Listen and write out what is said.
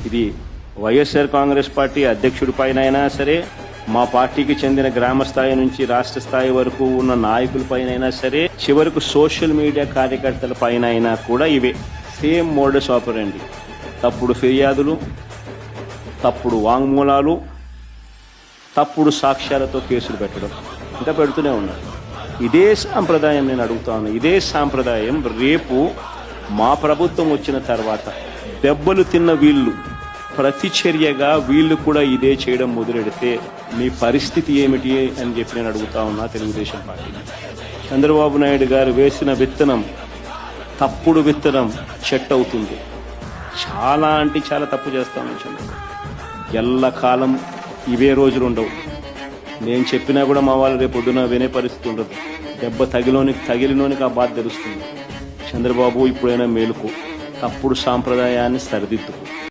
ఇది వైఎస్ఆర్ కాంగ్రెస్ పార్టీ అధ్యక్షుడి పైన అయినా సరే, మా పార్టీకి చెందిన గ్రామ స్థాయి నుంచి రాష్ట్ర స్థాయి వరకు ఉన్న నాయకుల పైన అయినా సరే, చివరకు సోషల్ మీడియా కార్యకర్తల పైన అయినా కూడా ఇవే సేమ్ మోడస్ ఆపరండి. తప్పుడు ఫిర్యాదులు, తప్పుడు వాంగ్మూలాలు, తప్పుడు సాక్ష్యాలతో కేసులు పెట్టడం ఇంకా పెడుతూనే ఉన్నారు. ఇదే సాంప్రదాయం నేను అడుగుతాను. ఇదే సాంప్రదాయం రేపు మా ప్రభుత్వం వచ్చిన తర్వాత దెబ్బలు తిన్న వీళ్ళు ప్రతిచర్యగా వీళ్ళు కూడా ఇదే చేయడం మొదలెడితే మీ పరిస్థితి ఏమిటి అని చెప్పి నేను అడుగుతా ఉన్నా తెలుగుదేశం పార్టీ. చంద్రబాబు నాయుడు గారు వేసిన విత్తనం, తప్పుడు విత్తనం చెట్టు అవుతుంది. చాలా అంటే చాలా తప్పు చేస్తాను. ఎల్లకాలం ఇవే రోజులు ఉండవు. నేను చెప్పినా కూడా మా వాళ్ళు రేపు పొద్దున వినే పరిస్థితి ఉండదు. దెబ్బ తగిలినోనికి ఆ బాధ తెలుస్తుంది. చంద్రబాబు ఇప్పుడైనా మేలుకు, తప్పుడు సాంప్రదాయాన్ని సరిదిద్దుకు.